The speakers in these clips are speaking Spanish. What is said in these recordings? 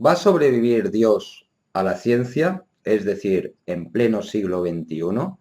¿Va a sobrevivir Dios a la ciencia? Es decir, en pleno siglo XXI,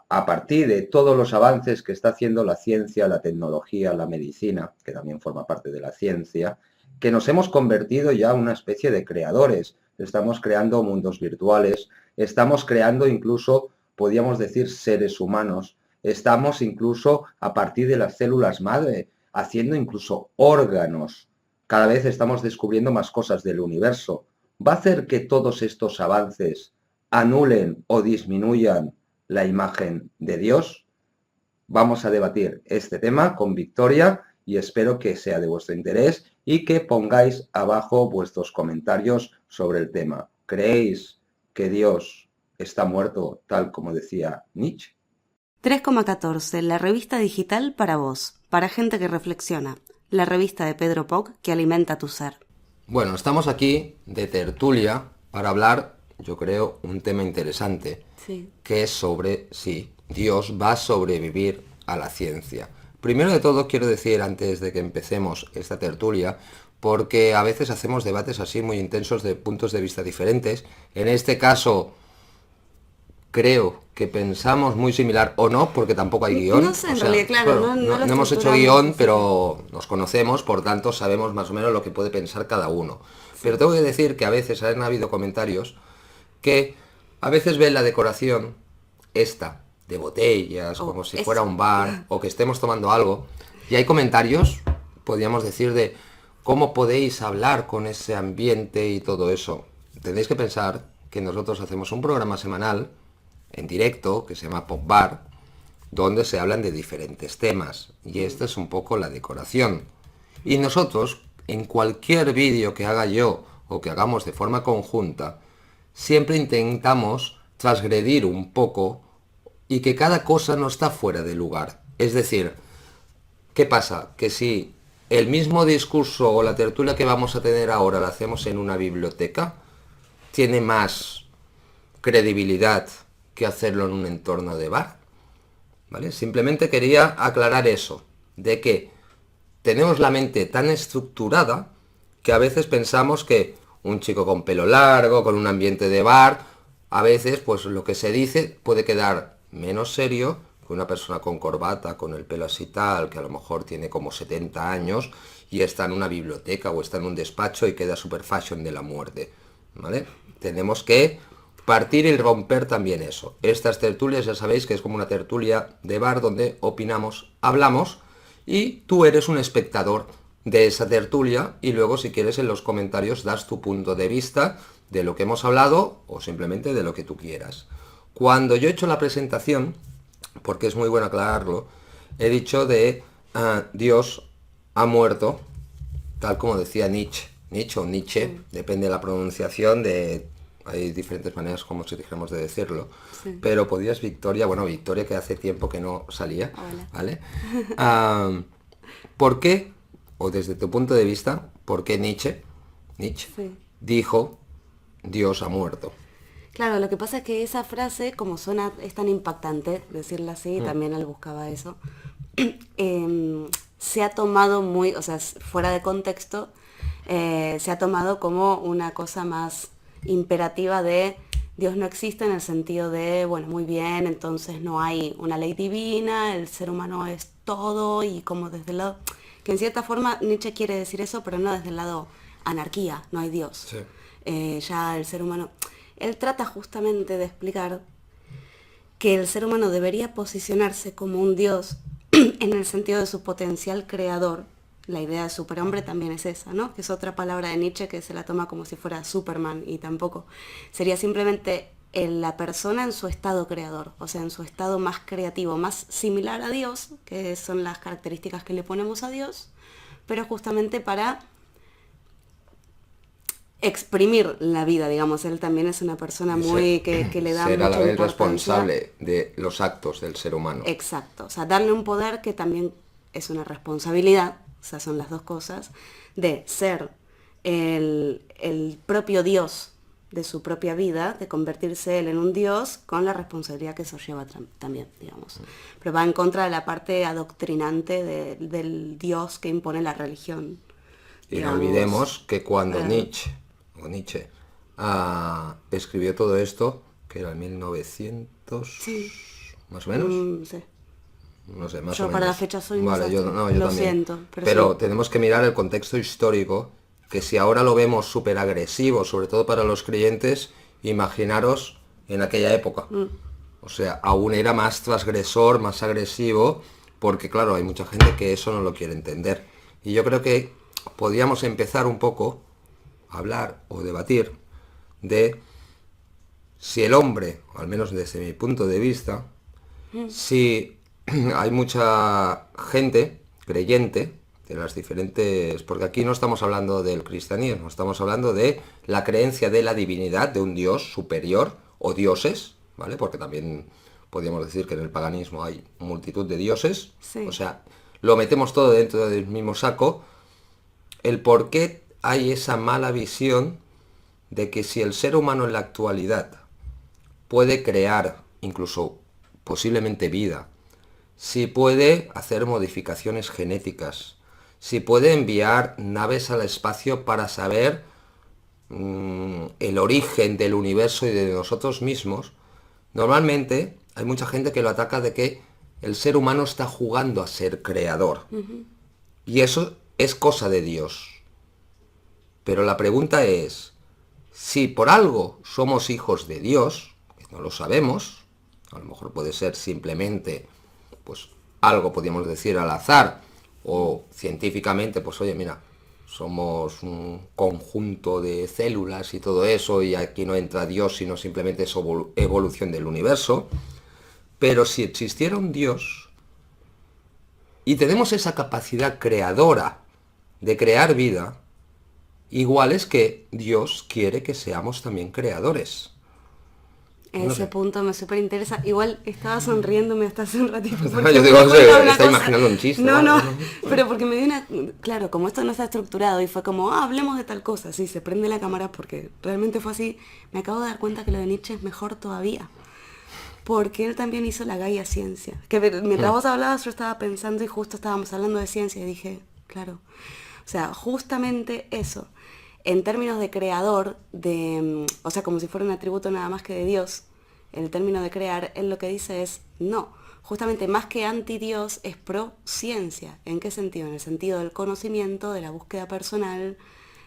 a partir de todos los avances que está haciendo la ciencia, la tecnología, la medicina, que también forma parte de la ciencia, que nos hemos convertido ya en una especie de creadores. Estamos creando mundos virtuales, estamos creando incluso, podríamos decir, seres humanos. Estamos incluso a partir de las células madre, haciendo incluso órganos. Cada vez estamos descubriendo más cosas del universo. ¿Va a hacer que todos estos avances anulen o disminuyan la imagen de Dios? Vamos a debatir este tema con Victoria y espero que sea de vuestro interés y que pongáis abajo vuestros comentarios sobre el tema. ¿Creéis que Dios está muerto, tal como decía Nietzsche? 3,14, la revista digital para vos, para gente que reflexiona. La revista de Pedro Poc que alimenta tu ser. Bueno, estamos aquí de tertulia para hablar, yo creo, un tema interesante, Sí. que es sobre si Dios va a sobrevivir a la ciencia. Primero de todo, quiero decir, antes de que empecemos esta tertulia, porque a veces hacemos debates así muy intensos de puntos de vista diferentes. En este caso, creo que pensamos muy similar o no, porque tampoco hay guión. No sé, O en sea, realidad, claro, bueno, no lo no hemos hecho estructuramos guión, así. pero nos conocemos, por tanto sabemos más o menos lo que puede pensar cada uno. Pero Sí. tengo que decir que a veces han habido comentarios que a veces ven la decoración esta, de botellas, Oh, como si fuera eso. un bar, o que estemos tomando algo, y hay comentarios, podríamos decir, de cómo podéis hablar con ese ambiente y todo eso. Tenéis que pensar que nosotros hacemos un programa semanal en directo que se llama Pop Bar, donde se hablan de diferentes temas, y esta es un poco la decoración. Y nosotros, en cualquier vídeo que haga yo o que hagamos de forma conjunta, siempre intentamos transgredir un poco y que cada cosa no está fuera de lugar. Es decir, ¿qué pasa? Que si el mismo discurso o la tertulia que vamos a tener ahora la hacemos en una biblioteca, tiene más credibilidad que hacerlo en un entorno de bar. ¿Vale? Simplemente quería aclarar eso, de que tenemos la mente tan estructurada que a veces pensamos que un chico con pelo largo, con un ambiente de bar, a veces pues lo que se dice puede quedar menos serio que una persona con corbata, con el pelo así tal, que a lo mejor tiene como 70 años y está en una biblioteca o está en un despacho y queda super fashion de la muerte. ¿Vale? Tenemos que partir y romper también eso. Estas tertulias ya sabéis que es como una tertulia de bar donde opinamos, hablamos y tú eres un espectador de esa tertulia y luego si quieres en los comentarios das tu punto de vista de lo que hemos hablado o simplemente de lo que tú quieras. Cuando yo he hecho la presentación, porque es muy bueno aclararlo, he dicho de Dios ha muerto, tal como decía Nietzsche, Nietzsche o Nietzsche, depende de la pronunciación, hay diferentes maneras como si dijéramos de decirlo, Sí. pero podías Victoria, bueno, Victoria que hace tiempo que no salía, Hola. ¿vale? Ah, ¿Por qué, o desde tu punto de vista, por qué Nietzsche Sí. dijo Dios ha muerto? Claro, lo que pasa es que esa frase, como suena, es tan impactante, decirla así, también él buscaba eso, se ha tomado muy, o sea, fuera de contexto, se ha tomado como una cosa más imperativa de Dios no existe en el sentido de, bueno, muy bien, entonces no hay una ley divina, el ser humano es todo y como desde el lado, que en cierta forma Nietzsche quiere decir eso, pero no desde el lado anarquía, no hay Dios. Sí. Ya el ser humano, él trata justamente de explicar que el ser humano debería posicionarse como un dios en el sentido de su potencial creador. La idea de superhombre también es esa, ¿no? Que es otra palabra de Nietzsche que se la toma como si fuera Superman y tampoco. Sería simplemente la persona en su estado creador, o sea, en su estado más creativo, más similar a Dios, que son las características que le ponemos a Dios, pero justamente para exprimir la vida, digamos. Él también es una persona muy que le da Ser a la mucha vez importancia. responsable de los actos del ser humano. Exacto, o sea, darle un poder que también es una responsabilidad, o sea, son las dos cosas, de ser el propio Dios de su propia vida, de convertirse él en un Dios con la responsabilidad que eso lleva también, digamos. Pero va en contra de la parte adoctrinante del Dios que impone la religión, Y no digamos. olvidemos que cuando Eh, Nietzsche o Nietzsche, escribió todo esto, que era en 1900, Sí. más o menos. Sí. No sé, más Yo o menos. para la fecha soy un Vale, desastre. yo Lo también. siento, pero sí. tenemos que mirar el contexto histórico, que si ahora lo vemos súper agresivo, sobre todo para los creyentes, imaginaros en aquella época. O sea, aún era más transgresor, más agresivo, porque claro, hay mucha gente que eso no lo quiere entender. Y yo creo que podríamos empezar un poco a hablar o debatir de si el hombre, o al menos desde mi punto de vista, si hay mucha gente creyente de las diferentes, porque aquí no estamos hablando del cristianismo, estamos hablando de la creencia de la divinidad, de un dios superior o dioses, ¿vale? Porque también podríamos decir que en el paganismo hay multitud de dioses, Sí. o sea, lo metemos todo dentro del mismo saco. El por qué hay esa mala visión de que si el ser humano en la actualidad puede crear incluso posiblemente vida, si puede hacer modificaciones genéticas, si puede enviar naves al espacio para saber el origen del universo y de nosotros mismos, normalmente hay mucha gente que lo ataca de que el ser humano está jugando a ser creador. Y eso es cosa de Dios. Pero la pregunta es, si por algo somos hijos de Dios, que no lo sabemos, a lo mejor puede ser simplemente, pues algo podríamos decir al azar, o científicamente, pues oye, mira, somos un conjunto de células y todo eso, y aquí no entra Dios, sino simplemente es evolución del universo. Pero si existiera un Dios, y tenemos esa capacidad creadora de crear vida, igual es que Dios quiere que seamos también creadores. No Ese sé. punto me súper interesa. Igual estaba sonriéndome hasta hace un ratito. Yo porque digo, me no sé, acordaba una está cosa. imaginando un chiste, No, ¿vale? no, pero porque me dio una... Claro, como esto no está estructurado y fue como, hablemos de tal cosa. Sí, se prende la cámara porque realmente fue así. Me acabo de dar cuenta que lo de Nietzsche es mejor todavía. Porque él también hizo la Gaia Ciencia. Que mientras vos hablabas yo estaba pensando y justo estábamos hablando de ciencia y dije, claro. O sea, justamente eso. En términos de creador, o sea, como si fuera un atributo nada más que de Dios, el término de crear, él lo que dice es no. Justamente más que anti-Dios es pro-ciencia. ¿En qué sentido? En el sentido del conocimiento, de la búsqueda personal,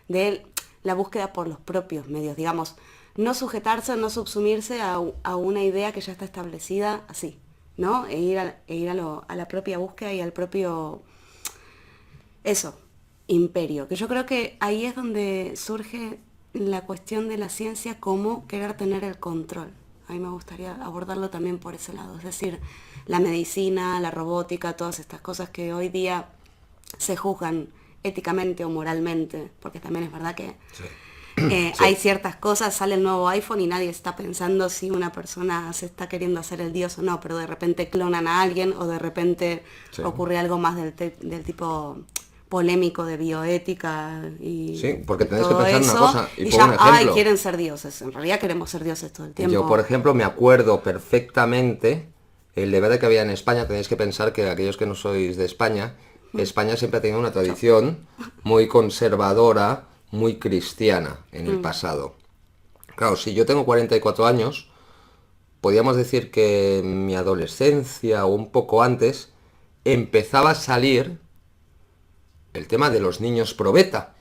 de la búsqueda por los propios medios. Digamos, no sujetarse, no subsumirse a una idea que ya está establecida así, ¿no? E ir a la propia búsqueda y al propio... Eso, imperio, que yo creo que ahí es donde surge la cuestión de la ciencia como querer tener el control. A mí me gustaría abordarlo también por ese lado, es decir, la medicina, la robótica, todas estas cosas que hoy día se juzgan éticamente o moralmente, porque también es verdad que Sí. hay ciertas cosas, sale el nuevo iPhone y nadie está pensando si una persona se está queriendo hacer el dios o no, pero de repente clonan a alguien o de repente Sí. ocurre algo más del tipo polémico de bioética y Sí, porque tenéis que todo pensar una eso, cosa, y y pongo ya, un ay, ejemplo. quieren ser dioses. En realidad queremos ser dioses todo el tiempo. Yo, por ejemplo, me acuerdo perfectamente el debate que había en España. Tenéis que pensar que aquellos que no sois de España, España siempre ha tenido una tradición muy conservadora, muy cristiana en el pasado. Claro, si yo tengo 44 años, podríamos decir que en mi adolescencia o un poco antes empezaba a salir el tema de los niños probeta.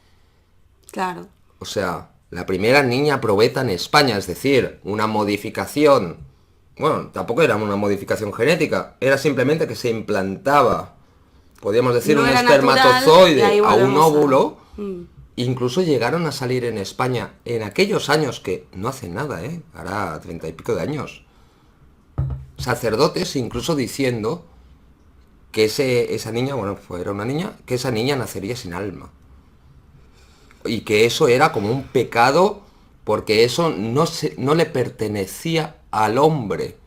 Claro. O sea, la primera niña probeta en España, es decir, una modificación. Bueno, tampoco era una modificación genética, era simplemente que se implantaba, podríamos decir, No un era natural, y espermatozoide ahí a un volvemos a- óvulo. Incluso llegaron a salir en España en aquellos años que no hacen nada, hará 30 y pico de años. Sacerdotes incluso diciendo que esa niña, bueno, era una niña, que esa niña nacería sin alma. Y que eso era como un pecado porque eso no le pertenecía al hombre.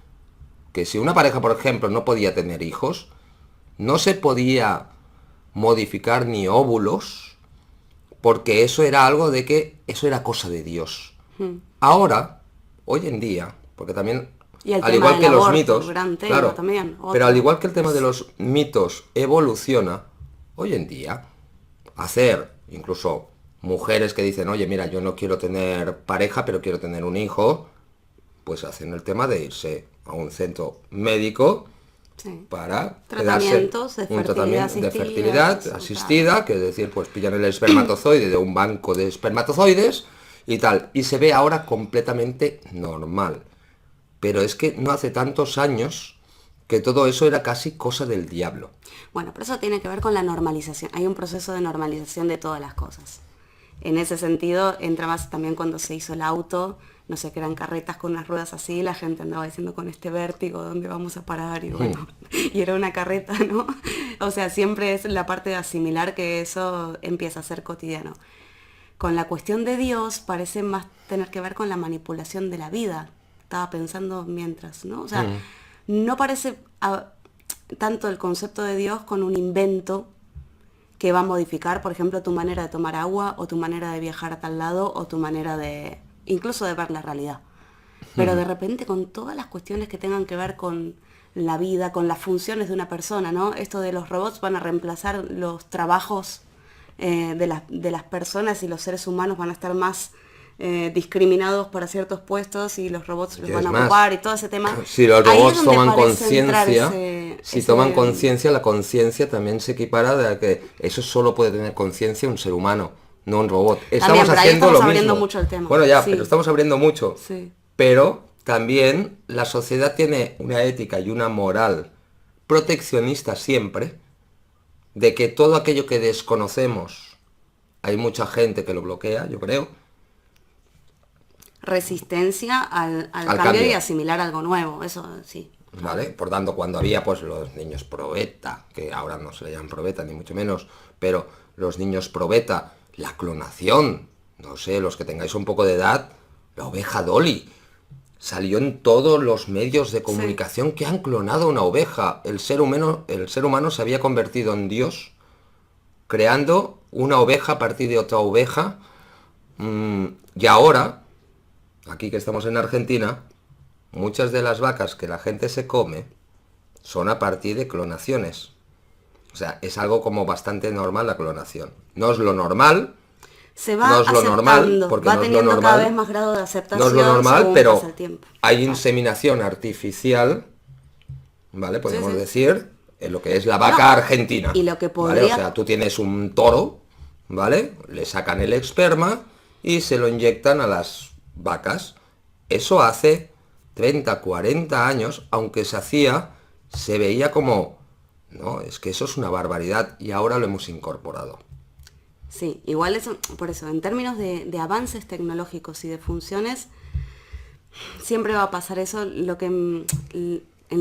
Que si una pareja, por ejemplo, no podía tener hijos, no se podía modificar ni óvulos, porque eso era algo de que eso era cosa de Dios. Ahora, hoy en día, porque también, Y el al tema igual del que los aborto, mitos, gran tema claro, también, otro. pero al igual que el tema de los mitos evoluciona, hoy en día, hacer incluso mujeres que dicen, oye, mira, yo no quiero tener pareja, pero quiero tener un hijo, pues hacen el tema de irse a un centro médico Sí. para Tratamientos quedarse de un fertilidad tratamiento de asistida, fertilidad resultados. asistida, que es decir, pues pillan el espermatozoide de un banco de espermatozoides y tal, y se ve ahora completamente normal. Pero es que no hace tantos años que todo eso era casi cosa del diablo. Bueno, pero eso tiene que ver con la normalización. Hay un proceso de normalización de todas las cosas. En ese sentido, entra más también cuando se hizo el auto, no sé, que eran carretas con unas ruedas así, la gente andaba diciendo con este vértigo, ¿dónde vamos a parar? Y bueno, y era una carreta, ¿no? O sea, siempre es la parte de asimilar que eso empieza a ser cotidiano. Con la cuestión de Dios parece más tener que ver con la manipulación de la vida. Estaba pensando mientras, ¿no? O sea, no parece tanto el concepto de Dios con un invento que va a modificar, por ejemplo, tu manera de tomar agua o tu manera de viajar a tal lado o tu manera de, incluso de ver la realidad. Pero de repente con todas las cuestiones que tengan que ver con la vida, con las funciones de una persona, ¿no? Esto de los robots van a reemplazar los trabajos de las personas y los seres humanos van a estar más discriminados para ciertos puestos y los robots los Y van es a más, ocupar y todo ese tema. si los Ahí es robots donde toman parece entrar conciencia, si ese- toman conciencia, la conciencia también se equipara de que eso solo puede tener conciencia un ser humano, no un robot. Estamos pero ahí haciendo estamos lo abriendo mismo. mucho el tema. Bueno, ya, Sí. pero estamos abriendo mucho. Sí. Pero también la sociedad tiene una ética y una moral proteccionista siempre, de que todo aquello que desconocemos, hay mucha gente que lo bloquea, yo creo. Resistencia al Al cambio cambio. y asimilar algo nuevo, eso sí. ¿Vale? Por tanto, cuando había pues los niños probeta, que ahora no se le llaman probeta ni mucho menos, pero los niños probeta, la clonación, no sé, los que tengáis un poco de edad, la oveja Dolly, salió en todos los medios de comunicación que han clonado una oveja. El ser humano se había convertido en Dios, creando una oveja a partir de otra oveja, y ahora, aquí que estamos en Argentina, muchas de las vacas que la gente se come son a partir de clonaciones. O sea, es algo como bastante normal la clonación. No es lo normal, Se va no es lo normal, aceptando, porque va no es lo teniendo cada normal. vez más grado de aceptación No es lo normal, según pero pasa el tiempo. hay inseminación artificial, ¿vale? Podemos Sí, sí. decir, en lo que es la vaca argentina. y lo que ¿vale? podría- O sea, tú tienes un toro, ¿vale? Le sacan el esperma y se lo inyectan a las vacas. Eso hace 30, 40 años, aunque se hacía, se veía como, no, es que eso es una barbaridad y ahora lo hemos incorporado. Sí, igual eso, por eso, en términos de avances tecnológicos y de funciones, siempre va a pasar eso, en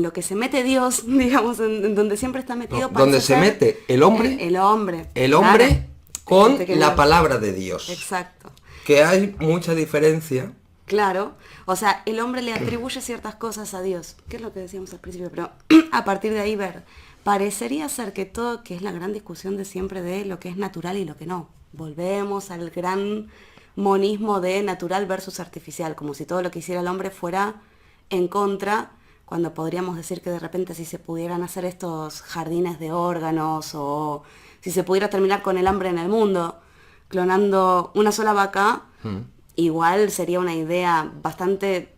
lo que se mete Dios, digamos, en donde siempre está metido. No, donde se mete el hombre, el hombre. el hombre claro. con Gente que la no- palabra de Dios. Exacto. Que hay mucha diferencia. Claro, o sea, el hombre le atribuye ciertas cosas a Dios, que es lo que decíamos al principio, pero a partir de ahí ver, parecería ser que todo, que es la gran discusión de siempre de lo que es natural y lo que no. Volvemos al gran monismo de natural versus artificial, como si todo lo que hiciera el hombre fuera en contra, cuando podríamos decir que de repente si se pudieran hacer estos jardines de órganos o si se pudiera terminar con el hambre en el mundo, clonando una sola vaca, igual sería una idea bastante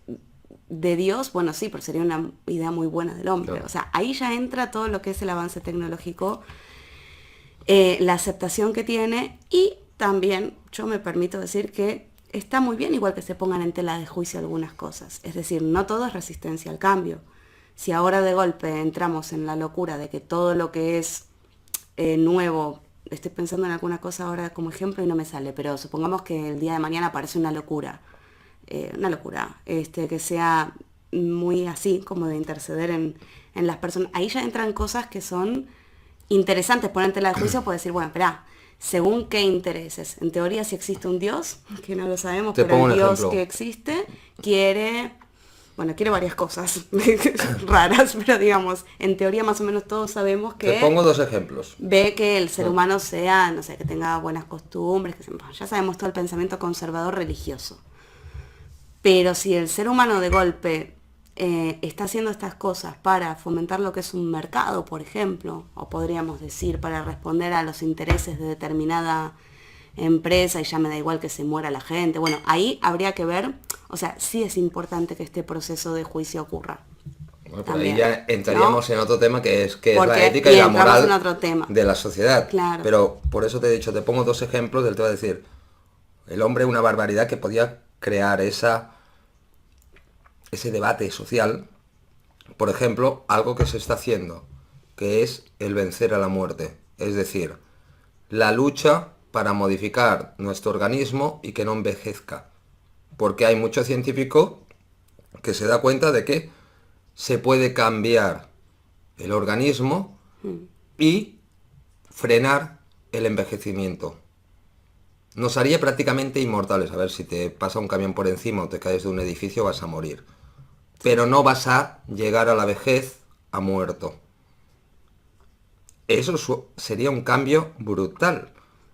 de Dios, bueno sí, pero sería una idea muy buena del hombre. Claro. O sea, ahí ya entra todo lo que es el avance tecnológico, la aceptación que tiene y también yo me permito decir que está muy bien igual que se pongan en tela de juicio algunas cosas. Es decir, no todo es resistencia al cambio. Si ahora de golpe entramos en la locura de que todo lo que es nuevo, estoy pensando en alguna cosa ahora como ejemplo y no me sale, pero supongamos que el día de mañana aparece una locura, que sea muy así, como de interceder en las personas. Ahí ya entran cosas que son interesantes, ponértela de juicio, puedes decir, bueno, espera, según qué intereses. En teoría si existe un Dios, que no lo sabemos, Te pero pongo el un Dios ejemplo. que existe quiere varias cosas raras, pero digamos, en teoría más o menos todos sabemos que Te pongo dos ejemplos. ve que el ser humano sea, no sé, que tenga buenas costumbres, ya sabemos todo el pensamiento conservador religioso. Pero si el ser humano de golpe está haciendo estas cosas para fomentar lo que es un mercado, por ejemplo, o podríamos decir para responder a los intereses de determinada empresa y ya me da igual que se muera la gente. Bueno, ahí habría que ver, o sea, sí es importante que este proceso de juicio ocurra. Bueno, por También, ahí ya entraríamos ¿no? en otro tema que es la Porque- ética y y la entramos moral en otro tema. de la sociedad. Claro. Pero por eso te he dicho, te pongo 2 ejemplos del te voy a decir, el hombre una barbaridad que podía crear ese debate social. Por ejemplo, algo que se está haciendo, que es el vencer a la muerte. Es decir, la lucha para modificar nuestro organismo y que no envejezca. Porque hay mucho científico que se da cuenta de que se puede cambiar el organismo y frenar el envejecimiento. Nos haría prácticamente inmortales. A ver, si te pasa un camión por encima o te caes de un edificio vas a morir. Pero no vas a llegar a la vejez a muerto. Eso sería un cambio brutal.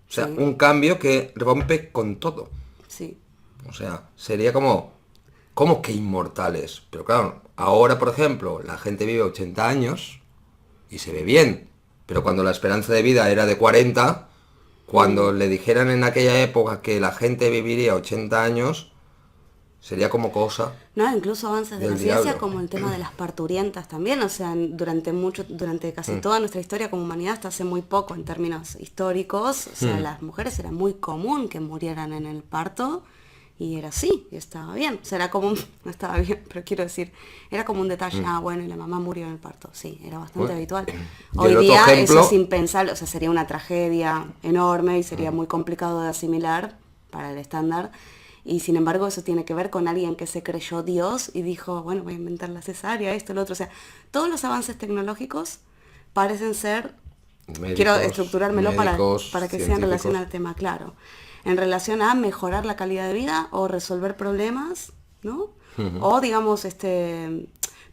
O sea, Sí. un cambio que rompe con todo. Sí. O sea, sería como que inmortales. Pero claro, ahora, por ejemplo, la gente vive 80 años y se ve bien. Pero cuando la esperanza de vida era de 40, cuando le dijeran en aquella época que la gente viviría 80 años, sería como cosa. No, incluso avances de Del la ciencia diablo. como el tema de las parturientas también, o sea, durante casi toda nuestra historia como humanidad, hasta hace muy poco en términos históricos, o sea, las mujeres era muy común que murieran en el parto y era así, y estaba bien, o sea, era como no estaba bien, pero quiero decir, era como un detalle, bueno, y la mamá murió en el parto, sí, era bastante Bueno, habitual. y Hoy el otro día ejemplo- eso es impensable, o sea, sería una tragedia enorme y sería muy complicado de asimilar para el estándar. Y sin embargo eso tiene que ver con alguien que se creyó Dios y dijo, bueno, voy a inventar la cesárea, esto, lo otro. O sea, todos los avances tecnológicos parecen ser, quiero estructurármelo médicos, para que sea en relación científicos. al tema, claro. En relación a mejorar la calidad de vida o resolver problemas, ¿no? O digamos,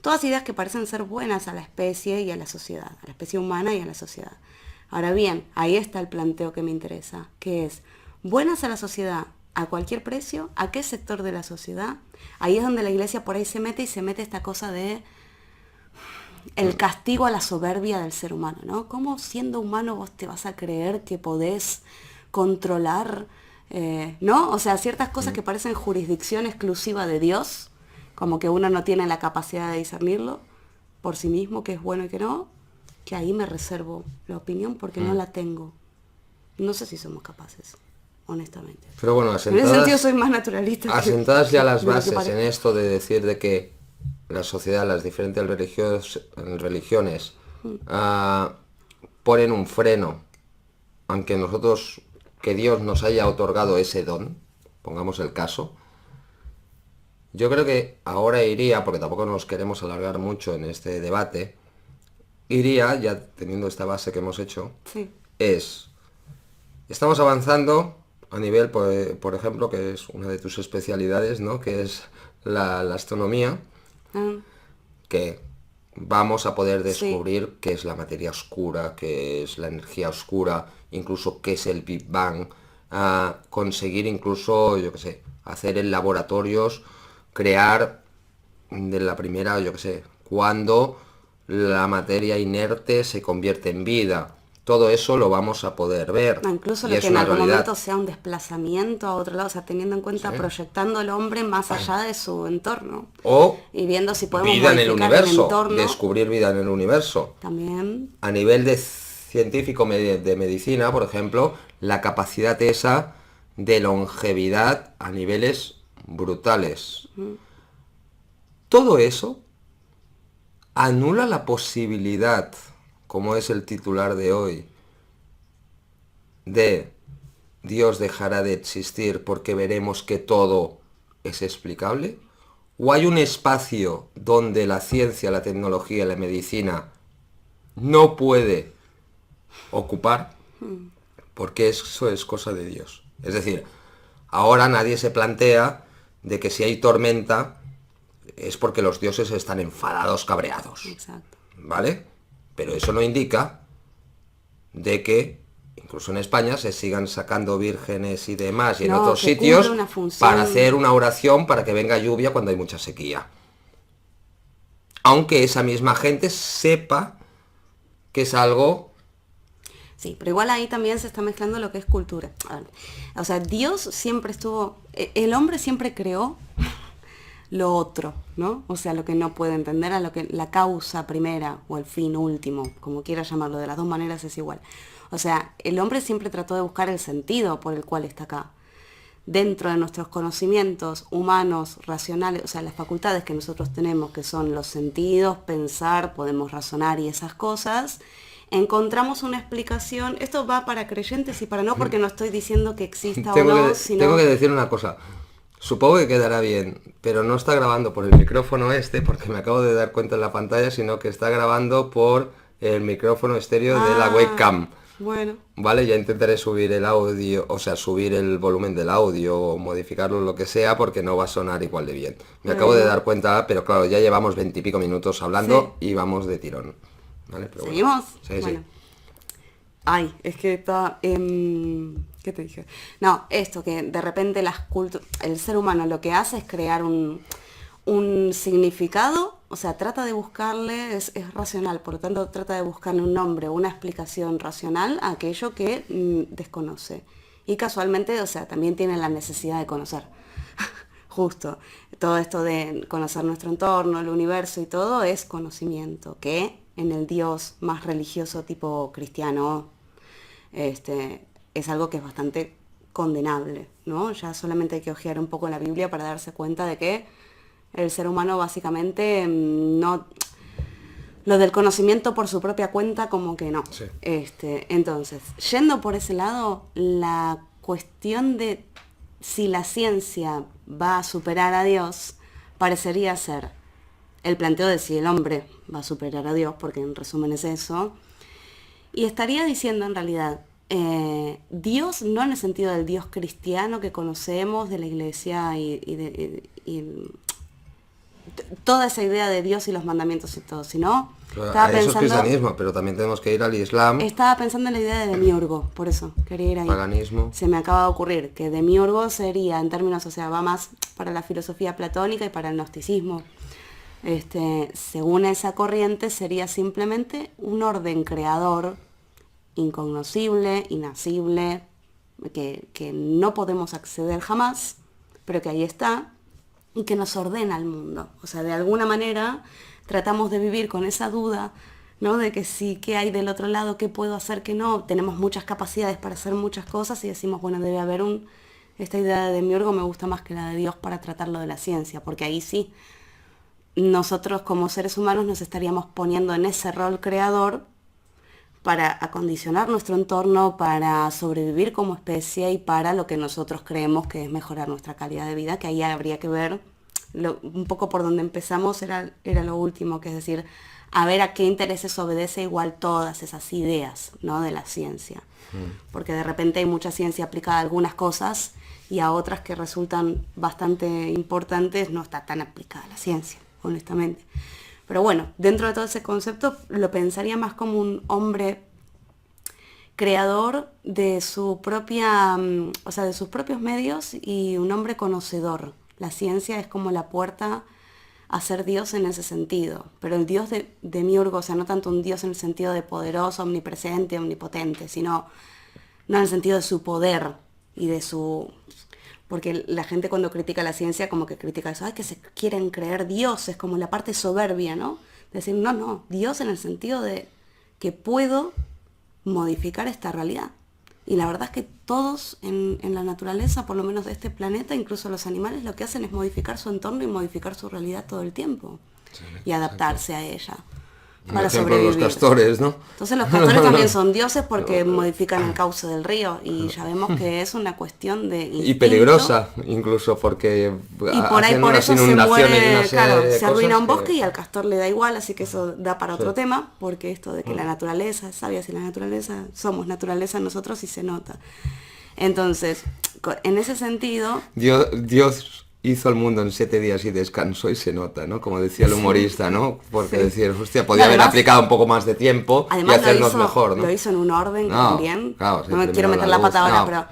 todas ideas que parecen ser buenas a la especie y a la sociedad, a la especie humana y a la sociedad. Ahora bien, ahí está el planteo que me interesa, que es buenas a la sociedad a cualquier precio, a qué sector de la sociedad. Ahí es donde la iglesia por ahí se mete y se mete esta cosa de el castigo a la soberbia del ser humano, ¿no? ¿Cómo siendo humano vos te vas a creer que podés controlar, ¿no? O sea, ciertas cosas que parecen jurisdicción exclusiva de Dios, como que uno no tiene la capacidad de discernirlo por sí mismo, que es bueno y que no, que ahí me reservo la opinión porque no la tengo. No sé si somos capaces, honestamente. Pero bueno, En ese sentido asentadas, soy más naturalista. asentadas ya las de lo que bases parece. en esto de decir de que la sociedad, las diferentes religiones ponen un freno, aunque nosotros, que Dios nos haya otorgado ese don, pongamos el caso, yo creo que ahora iría, porque tampoco nos queremos alargar mucho en este debate, iría, ya teniendo esta base que hemos hecho, Sí. estamos avanzando a nivel, por ejemplo, que es una de tus especialidades, ¿no? Que es la astronomía, Ah, que vamos a poder Sí. descubrir qué es la materia oscura, qué es la energía oscura, incluso qué es el Big Bang, a conseguir incluso, yo qué sé, hacer en laboratorios, crear de la primera, yo qué sé, cuando la materia inerte se convierte en vida. Todo eso lo vamos a poder ver. no, incluso y lo es que en una algún realidad. momento sea un desplazamiento a otro lado, o sea, teniendo en cuenta, Sí. proyectando al hombre más allá de su entorno. O Y viendo si podemos vida en el modificar universo, entorno. descubrir vida en el universo. También. A nivel de científico de medicina, por ejemplo, la capacidad esa de longevidad a niveles brutales. Todo eso anula la posibilidad, como es el titular de hoy, de Dios dejará de existir porque veremos que todo es explicable. ¿O hay un espacio donde la ciencia, la tecnología y la medicina no puede ocupar? Porque eso es cosa de Dios. Es decir, ahora nadie se plantea de que si hay tormenta es porque los dioses están enfadados, cabreados. Exacto. ¿Vale? Pero eso no indica de que incluso en España se sigan sacando vírgenes y demás y en No, otros que sitios cumple una función. para hacer una oración para que venga lluvia cuando hay mucha sequía. Aunque esa misma gente sepa que es algo Sí, pero igual ahí también se está mezclando lo que es cultura. A ver, o sea, Dios siempre estuvo, el hombre siempre creó lo otro, ¿no? O sea, lo que no puede entender, a lo que la causa primera o el fin último, como quiera llamarlo, de las dos maneras es igual. O sea, el hombre siempre trató de buscar el sentido por el cual está acá. Dentro de nuestros conocimientos humanos, racionales, o sea, las facultades que nosotros tenemos, que son los sentidos, pensar, podemos razonar y esas cosas, encontramos una explicación. Esto va para creyentes y para no, porque no estoy diciendo que exista o no, sino... Tengo que decir una cosa. Supongo que quedará bien, pero no está grabando por el micrófono porque me acabo de dar cuenta en la pantalla, sino que está grabando por el micrófono estéreo de la webcam. Bueno. Vale, ya intentaré subir el audio, o sea, subir el volumen del audio o modificarlo, lo que sea, porque no va a sonar igual de bien. Me acabo de dar cuenta, pero claro, ya llevamos 20 y pico minutos hablando y vamos de tirón. ¿Vale? Pero ¿Seguimos? Bueno, bueno. Ay, es que está... ¿qué te dije? No, esto que de repente el ser humano lo que hace es crear un significado, o sea, trata de buscarle, es racional, por lo tanto trata de buscarle un nombre, una explicación racional a aquello que desconoce. Y casualmente, o sea, también tiene la necesidad de conocer. Justo, todo esto de conocer nuestro entorno, el universo y todo es conocimiento, que en el Dios más religioso tipo cristiano, es algo que es bastante condenable, ¿no? Ya solamente hay que hojear un poco la Biblia para darse cuenta de que el ser humano básicamente no... Lo del conocimiento por su propia cuenta como que no. Sí. Entonces, yendo por ese lado, la cuestión de si la ciencia va a superar a Dios parecería ser el planteo de si el hombre va a superar a Dios, porque en resumen es eso, y estaría diciendo en realidad, Dios no en el sentido del Dios cristiano que conocemos de la iglesia y toda esa idea de Dios y los mandamientos y todo, sino estaba eso es pensando, cristianismo, pero también tenemos que ir al Islam, estaba pensando en la idea de Demiurgo, por eso quería ir ahí. paganismo. Se me acaba de ocurrir que Demiurgo sería en términos, o sea, va más para la filosofía platónica y para el gnosticismo. Según esa corriente sería simplemente un orden creador incognoscible, inacible, que no podemos acceder jamás, pero que ahí está y que nos ordena el mundo. O sea, de alguna manera tratamos de vivir con esa duda, ¿no? De que sí, ¿qué hay del otro lado? ¿Qué puedo hacer? ¿Qué no? Tenemos muchas capacidades para hacer muchas cosas y decimos, bueno, debe haber esta idea de Demiurgo me gusta más que la de Dios para tratarlo de la ciencia, porque ahí sí, nosotros como seres humanos nos estaríamos poniendo en ese rol creador para acondicionar nuestro entorno, para sobrevivir como especie y para lo que nosotros creemos que es mejorar nuestra calidad de vida, que ahí habría que ver un poco por donde empezamos, era lo último, que es decir, a ver a qué intereses obedece igual todas esas ideas, ¿no? De la ciencia. Porque de repente hay mucha ciencia aplicada a algunas cosas y a otras que resultan bastante importantes no está tan aplicada la ciencia, honestamente. Pero bueno, dentro de todo ese concepto lo pensaría más como un hombre creador de su propia, o sea, de sus propios medios y un hombre conocedor. La ciencia es como la puerta a ser Dios en ese sentido. Pero el Dios de Demiurgo, o sea, no tanto un Dios en el sentido de poderoso, omnipresente, omnipotente, sino no en el sentido de su poder y de su... Porque la gente cuando critica la ciencia como que critica eso, ay, que se quieren creer dioses, como la parte soberbia, ¿no? Decir, no, Dios en el sentido de que puedo modificar esta realidad. Y la verdad es que todos en la naturaleza, por lo menos de este planeta, incluso los animales, lo que hacen es modificar su entorno y modificar su realidad todo el tiempo. Sí, y adaptarse a ella. Para sobrevivir. Los castores, ¿no? Entonces los castores también son dioses porque modifican el cauce del río y ya vemos que es una cuestión de instinto. Y peligrosa, incluso, porque y por ahí por eso se muere, claro, se arruina un bosque y al castor le da igual, así que eso da para otro tema, porque esto de que la naturaleza es sabia, si la naturaleza, somos naturaleza nosotros y se nota. Entonces, en ese sentido... Dios hizo el mundo en 7 días y descansó y se nota, ¿no? Como decía el humorista, ¿no? Porque decir, hostia, podía haber aplicado un poco más de tiempo y hacernos mejor, ¿no? Lo hizo en un orden también. Claro, no me quiero meter la pata ahora, pero...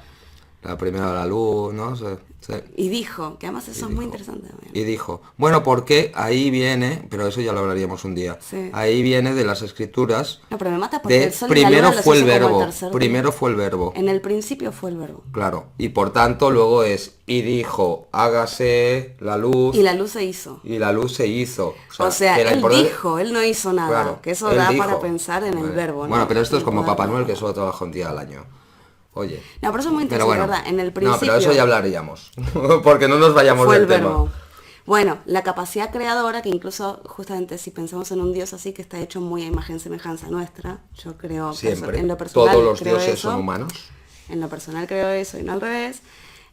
La primera la luz, ¿no? Sí. Y dijo, que además eso es muy dijo. interesante también. Y dijo, bueno, porque ahí viene, pero eso ya lo hablaríamos un día, Sí. ahí viene de las escrituras, No, pero me mata porque de el sol y la luna primero los fue el hizo como verbo, tercer día. primero fue el verbo, En el principio fue el verbo. claro, y por tanto luego es, y dijo, hágase la luz, Y la luz se hizo. y la luz se hizo. O sea, que la él importancia- dijo, él no hizo nada. Claro, que eso él da dijo. para pensar en el Vale. verbo, ¿no? Bueno, pero esto es En como poder Papá Noel, que trabajar. solo trabaja un día al año. Oye. No, pero eso es muy Pero interesante, bueno. ¿verdad? En el No, pero principio eso ya hablaríamos. Porque no nos vayamos fue del el tema. verbo. Bueno, la capacidad creadora, que incluso justamente si pensamos en un Dios así que está hecho muy a imagen y semejanza nuestra, yo creo, Siempre. en lo personal Todos los creo dioses eso, son humanos. En lo personal creo eso y no al revés.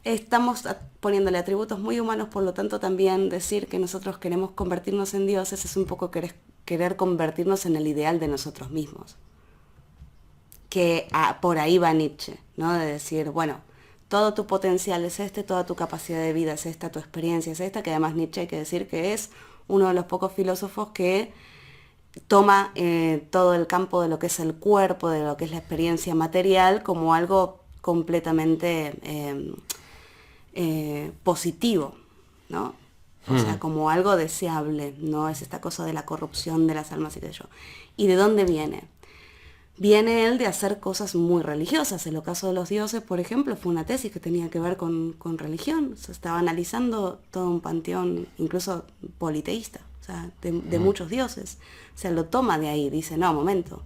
Estamos poniéndole atributos muy humanos, por lo tanto también decir que nosotros queremos convertirnos en dioses es un poco querer convertirnos en el ideal de nosotros mismos. Que por ahí va Nietzsche, ¿no? De decir, bueno, todo tu potencial es este, toda tu capacidad de vida es esta, tu experiencia es esta, que además Nietzsche hay que decir que es uno de los pocos filósofos que toma todo el campo de lo que es el cuerpo, de lo que es la experiencia material, como algo completamente positivo, ¿no? O sea, como algo deseable, no es esta cosa de la corrupción de las almas y qué sé yo. ¿Y de dónde viene? Viene él de hacer cosas muy religiosas. En el caso de los dioses, por ejemplo, fue una tesis que tenía que ver con religión. Se estaba analizando todo un panteón, incluso politeísta, o sea, de muchos dioses. O sea, lo toma de ahí, dice, no, momento.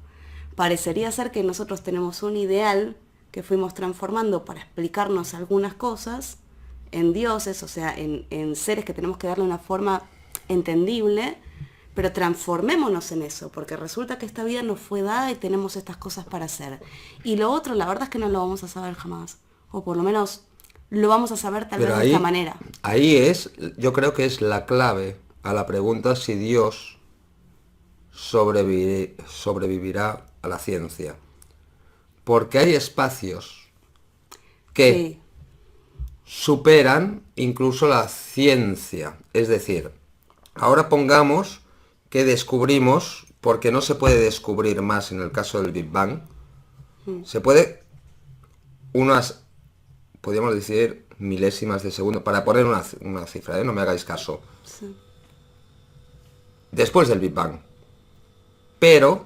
Parecería ser que nosotros tenemos un ideal que fuimos transformando para explicarnos algunas cosas en dioses, o sea, en seres que tenemos que darle una forma entendible, pero transformémonos en eso, porque resulta que esta vida nos fue dada y tenemos estas cosas para hacer. Y lo otro, la verdad es que no lo vamos a saber jamás, o por lo menos lo vamos a saber tal vez de esta manera. Ahí yo creo que es la clave a la pregunta si Dios sobrevivirá a la ciencia. Porque hay espacios que Sí. superan incluso la ciencia. Es decir, ahora pongamos que descubrimos, porque no se puede descubrir más en el caso del Big Bang, se puede podríamos decir milésimas de segundo, para poner una cifra, no me hagáis caso, Sí. después del Big Bang. Pero,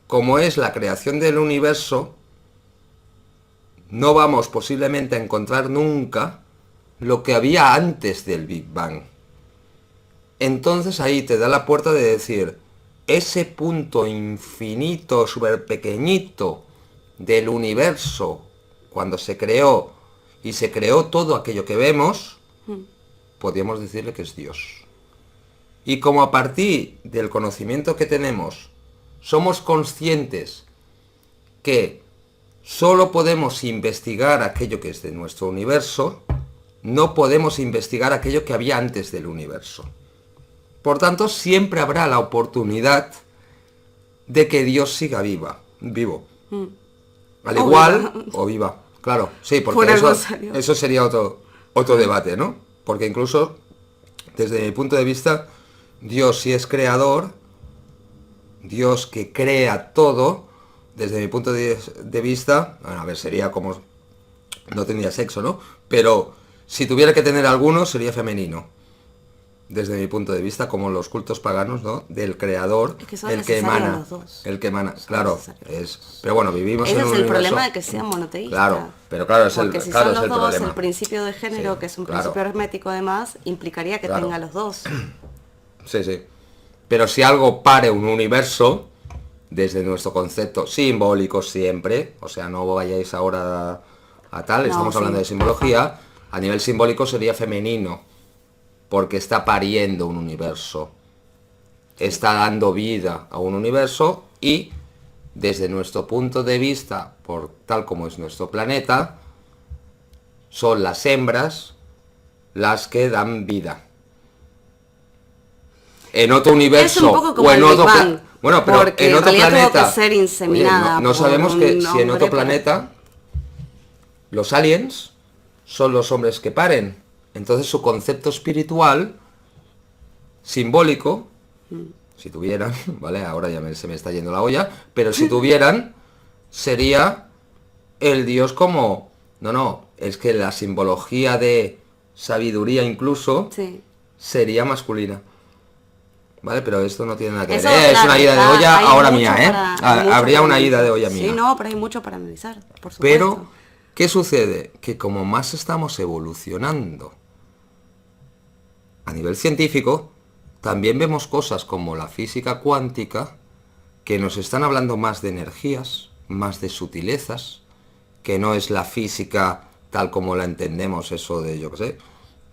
como es la creación del universo, no vamos posiblemente a encontrar nunca lo que había antes del Big Bang. Entonces ahí te da la puerta de decir, ese punto infinito, súper pequeñito del universo, cuando se creó, y se creó todo aquello que vemos, podríamos decirle que es Dios. Y como a partir del conocimiento que tenemos, somos conscientes que solo podemos investigar aquello que es de nuestro universo, no podemos investigar aquello que había antes del universo. Por tanto, siempre habrá la oportunidad de que Dios siga vivo. Al igual, o viva, claro, sí, porque eso sería otro debate, ¿no? Porque incluso, desde mi punto de vista, Dios sí es creador, Dios que crea todo, desde mi punto de vista, bueno, a ver, sería como, no tendría sexo, ¿no? Pero si tuviera que tener alguno, sería femenino. Desde mi punto de vista, como los cultos paganos, ¿no? Del creador, Es que son el que emana, los dos. el que emana, Son claro, necesarios. pero bueno, vivimos Ese en un es el universo. problema de que sean monoteístas. Claro, pero claro, Porque si claro, son los es el dos, problema. el principio de género, Sí, que es un claro. principio hermético además, implicaría que Claro. tenga los dos. Sí, sí. Pero si algo pare un universo, desde nuestro concepto simbólico siempre, o sea, no vayáis ahora a tal, estamos hablando de simbología, a nivel simbólico sería femenino, porque está pariendo un universo, está dando vida a un universo y desde nuestro punto de vista, por tal como es nuestro planeta, son las hembras las que dan vida. En otro universo Es un poco como o en el otro Big Bang, bueno, pero porque en en otro realidad tuvo planeta que ser inseminada no por sabemos que un si en otro hombre, planeta los aliens son los hombres que paren. Entonces su concepto espiritual simbólico, si tuvieran, ¿vale? Ahora ya se me está yendo la olla, pero si tuvieran, sería el Dios como... No, es que la simbología de sabiduría incluso, Sí. sería masculina. ¿Vale? Pero esto no tiene nada que ver. Eso, Es claro, una ida de hay olla ahora mucho mía, hay mucho Habría para una ida de analizar. olla mía. Sí, no, pero hay mucho para analizar, por supuesto. Pero, ¿qué sucede? Que como más estamos evolucionando a nivel científico, también vemos cosas como la física cuántica que nos están hablando más de energías, más de sutilezas, que no es la física tal como la entendemos, eso de, yo qué sé,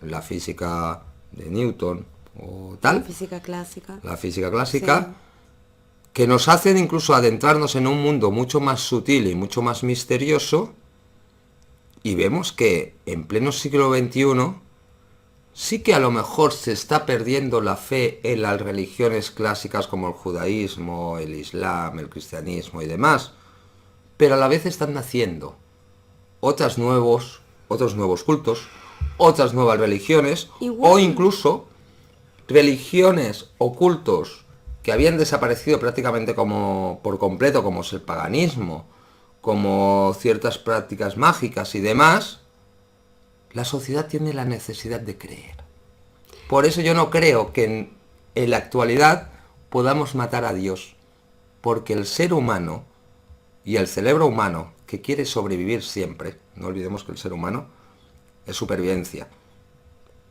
la física de Newton o tal, La física clásica. la física clásica, Sí. que nos hacen incluso adentrarnos en un mundo mucho más sutil y mucho más misterioso, y vemos que en pleno siglo XXI sí que a lo mejor se está perdiendo la fe en las religiones clásicas como el judaísmo, el islam, el cristianismo y demás, pero a la vez están naciendo otros nuevos cultos, otras nuevas religiones, Igual. o incluso religiones o cultos que habían desaparecido prácticamente como por completo, como es el paganismo, como ciertas prácticas mágicas y demás. La sociedad tiene la necesidad de creer. Por eso yo no creo que en la actualidad podamos matar a Dios, porque el ser humano y el cerebro humano, que quiere sobrevivir siempre, no olvidemos que el ser humano es supervivencia,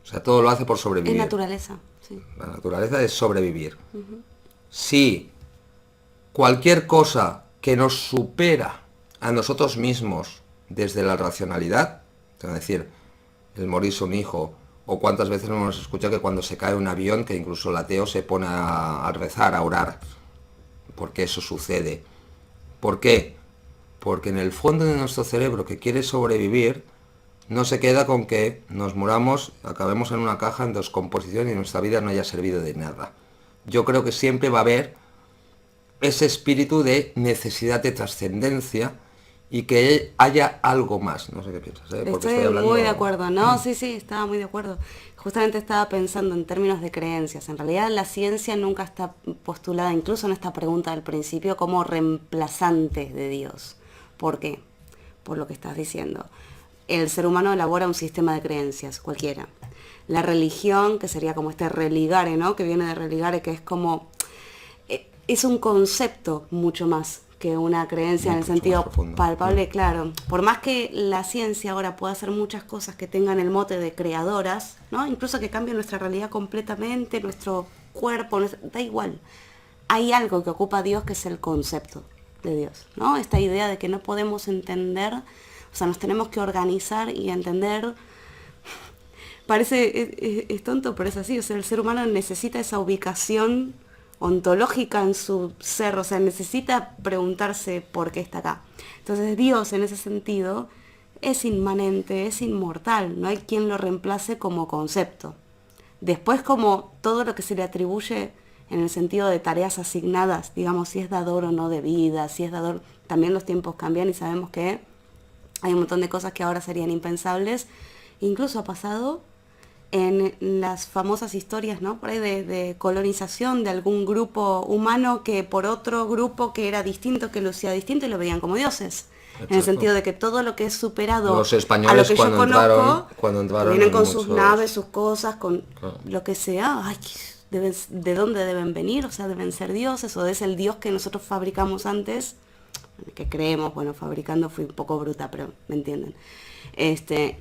o sea, todo lo hace por Es sobrevivir. naturaleza, sí. La naturaleza es sobrevivir. Si cualquier cosa que nos supera a nosotros mismos desde la racionalidad, es decir, el morirse un hijo, o cuántas veces no nos escucha que cuando se cae un avión, que incluso el ateo se pone a rezar, a orar, porque eso sucede. ¿Por qué? Porque en el fondo de nuestro cerebro, que quiere sobrevivir, no se queda con que nos muramos, acabemos en una caja en descomposición y nuestra vida no haya servido de nada. Yo creo que siempre va a haber ese espíritu de necesidad de trascendencia y que haya algo más. No sé qué piensas, ¿eh? Porque Estoy hablando... muy de acuerdo, ¿no? Sí, estaba muy de acuerdo. Justamente estaba pensando en términos de creencias. En realidad la ciencia nunca está postulada, incluso en esta pregunta del principio, como reemplazante de Dios. ¿Por qué? Por lo que estás diciendo. El ser humano elabora un sistema de creencias, cualquiera. La religión, que sería como este religare, ¿no? Que viene de religare, que es como... es un concepto mucho más que una creencia en el Mucho sentido más profundo. palpable, claro. Por más que la ciencia ahora pueda hacer muchas cosas que tengan el mote de creadoras, ¿no? Incluso que cambien nuestra realidad completamente, nuestro cuerpo, da igual. Hay algo que ocupa a Dios que es el concepto de Dios, ¿no? Esta idea de que no podemos entender, o sea, nos tenemos que organizar y entender. Parece, es tonto, pero es así. O sea, el ser humano necesita esa ubicación ontológica en su ser, o sea, necesita preguntarse por qué está acá. Entonces Dios en ese sentido es inmanente, es inmortal, no hay quien lo reemplace como concepto. Después, como todo lo que se le atribuye en el sentido de tareas asignadas, digamos, si es dador o no de vida, si es dador, también los tiempos cambian y sabemos que hay un montón de cosas que ahora serían impensables. Incluso ha pasado en las famosas historias, ¿no? Por ahí de colonización de algún grupo humano que por otro grupo que era distinto, que lucía distinto y lo veían como dioses. Exacto. En el sentido de que todo lo que es superado Los a españoles lo que yo conozco, cuando entraron vienen en con sus muchos- naves, sus cosas, con Claro. lo que sea. Ay, ¿de dónde deben venir? O sea, deben ser dioses, o es el dios que nosotros fabricamos antes, que creemos, bueno, fabricando fui un poco bruta, pero me entienden.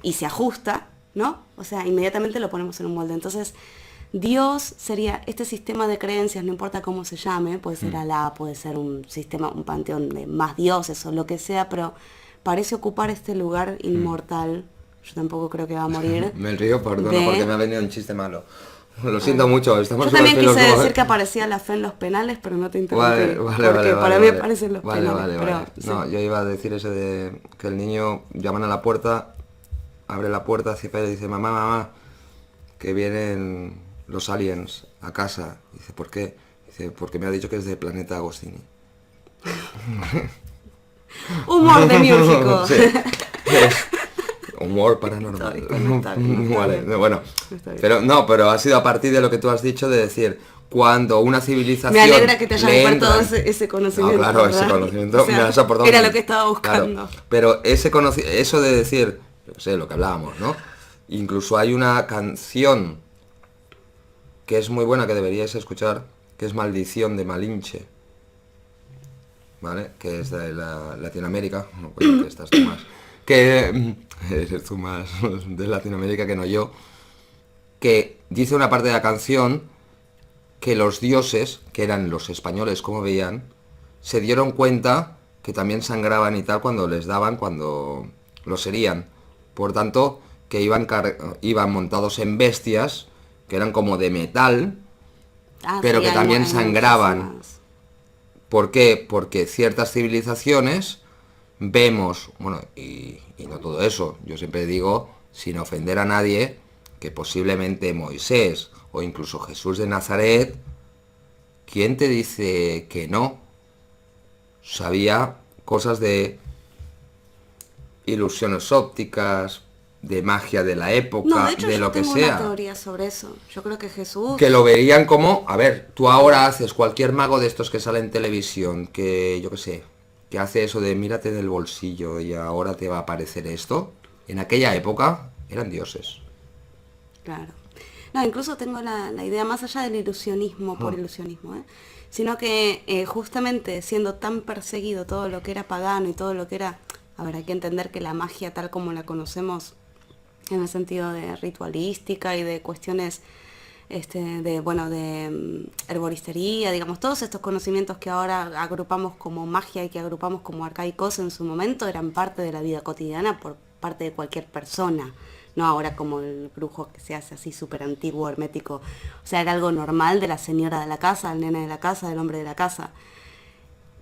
Y se ajusta, ¿no? O sea, inmediatamente lo ponemos en un molde. Entonces, Dios sería este sistema de creencias, no importa cómo se llame, puede ser Alá, puede ser un sistema, un panteón de más dioses o lo que sea, pero parece ocupar este lugar inmortal. Yo tampoco creo que va a morir. Me río, perdona, de- porque me ha venido un chiste malo. Lo siento mucho, estamos Yo también súper quise filos, decir que aparecía la fe en los penales, pero no te interrumpí. Vale, porque para mí aparecen los vale, penales. vale, pero, vale. sí. No, yo iba a decir ese de que el niño llaman a la puerta, abre la puerta hacia afuera y dice, mamá, mamá, que vienen los aliens a casa. Dice, ¿por qué? Dice, porque me ha dicho que es del planeta Agostini. Humor demiúrgico. Sí. Humor paranormal. Está bien, Vale, bueno, Está bien. pero ha sido a partir de lo que tú has dicho de decir, cuando una civilización Me alegra que te hayas le aportado entran- ese conocimiento. No, claro, ese ¿verdad? conocimiento O sea, me has aportado. era un- lo que estaba claro, buscando. pero eso de decir, yo qué sé, lo que hablábamos, ¿no? Incluso hay una canción que es muy buena, que deberíais escuchar, que es Maldición de Malinche, ¿vale? Que es de Latinoamérica. No, coño, que estás tú más. Que eres tú más de Latinoamérica que no yo. Que dice una parte de la canción que los dioses, que eran los españoles como veían, se dieron cuenta que también sangraban y tal cuando les daban, cuando los herían. Por tanto, que iban montados en bestias, que eran como de metal, pero Sí, que también hay sangraban. muchísimas. ¿Por qué? Porque ciertas civilizaciones vemos, bueno, y no todo eso, yo siempre digo, sin ofender a nadie, que posiblemente Moisés o incluso Jesús de Nazaret, ¿quién te dice que no? Sabía cosas de ilusiones ópticas, de magia de la No, de época, hecho de yo lo que tengo una sea. teoría sobre eso. Yo creo que Jesús... Que lo verían como, a ver, tú ahora haces cualquier mago de estos que sale en televisión, que yo qué sé, que hace eso de mírate en el bolsillo y ahora te va a aparecer esto. En aquella época eran dioses. Claro. No, incluso tengo la idea más allá del ilusionismo por ilusionismo, ¿eh? Sino que justamente siendo tan perseguido todo lo que era pagano y todo lo que era... A ver, hay que entender que la magia tal como la conocemos en el sentido de ritualística y de cuestiones de herboristería, digamos, todos estos conocimientos que ahora agrupamos como magia y que agrupamos como arcaicos en su momento eran parte de la vida cotidiana por parte de cualquier persona, no ahora como el brujo que se hace así súper antiguo, hermético, o sea, era algo normal de la señora de la casa, del nene de la casa, del hombre de la casa.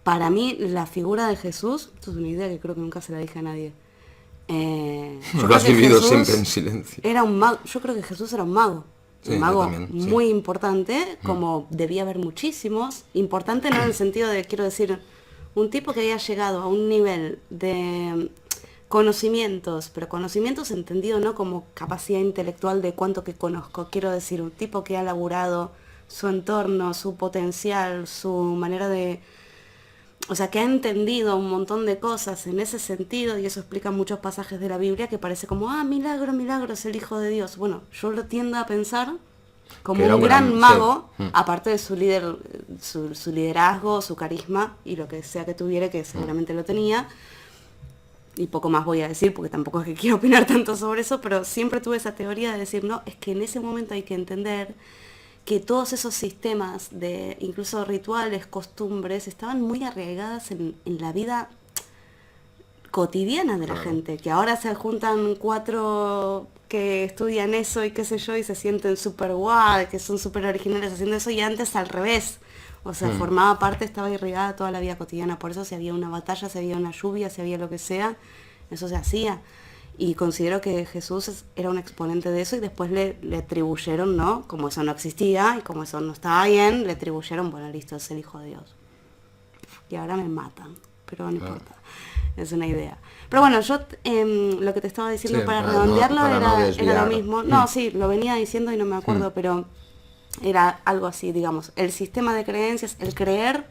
Para mí, la figura de Jesús, esto es una idea que creo que nunca se la dije a nadie. Yo Lo creo has que vivido Jesús siempre en silencio. era un mago. Yo creo que Jesús era un mago. Sí, Un yo mago también, sí. muy importante, como debía haber muchísimos. Importante no en el sentido de, quiero decir, un tipo que había llegado a un nivel de conocimientos, pero conocimientos entendido no como capacidad intelectual de cuánto que conozco. Quiero decir, un tipo que ha laburado su entorno, su potencial, su manera de... O sea, que ha entendido un montón de cosas en ese sentido, y eso explica muchos pasajes de la Biblia, que parece como, milagro, milagro, es el Hijo de Dios. Bueno, yo lo tiendo a pensar como Que era un un gran gran- mago, sí. aparte de su liderazgo, su carisma, y lo que sea que tuviera, que seguramente lo tenía. Y poco más voy a decir, porque tampoco es que quiero opinar tanto sobre eso, pero siempre tuve esa teoría de decir, no, es que en ese momento hay que entender que todos esos sistemas de incluso rituales, costumbres, estaban muy arraigadas en la vida cotidiana de la gente, que ahora se juntan 4 que estudian eso y qué sé yo y se sienten súper guau, que son súper originales haciendo eso, y antes al revés. O sea, formaba parte, estaba irrigada toda la vida cotidiana, por eso si había una batalla, si había una lluvia, si había lo que sea, eso se hacía. Y considero que Jesús era un exponente de eso, y después le atribuyeron, ¿no? Como eso no existía y como eso no estaba bien, le atribuyeron, bueno, listo, es el Hijo de Dios. Y ahora me matan, pero no importa, es una idea. Pero bueno, yo lo que te estaba diciendo Sí, para para redondearlo no era desviar. lo mismo. No, sí, lo venía diciendo y no me acuerdo, pero era algo así, digamos. El sistema de creencias, el creer,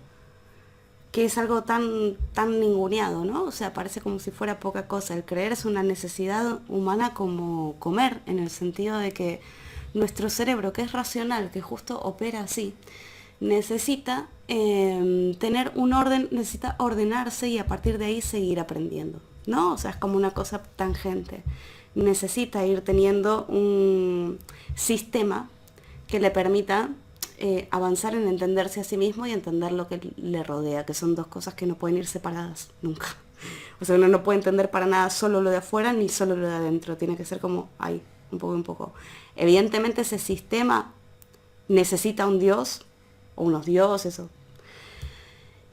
que es algo tan ninguneado, ¿no? O sea, parece como si fuera poca cosa. El creer es una necesidad humana como comer, en el sentido de que nuestro cerebro, que es racional, que justo opera así, necesita tener un orden, necesita ordenarse y a partir de ahí seguir aprendiendo, ¿no? O sea, es como una cosa tangente. Necesita ir teniendo un sistema que le permita avanzar en entenderse a sí mismo y entender lo que le rodea, que son dos cosas que no pueden ir separadas nunca. O sea, uno no puede entender para nada solo lo de afuera ni solo lo de adentro, tiene que ser como ahí, un poco, un poco. Evidentemente ese sistema necesita un Dios, o unos dioses,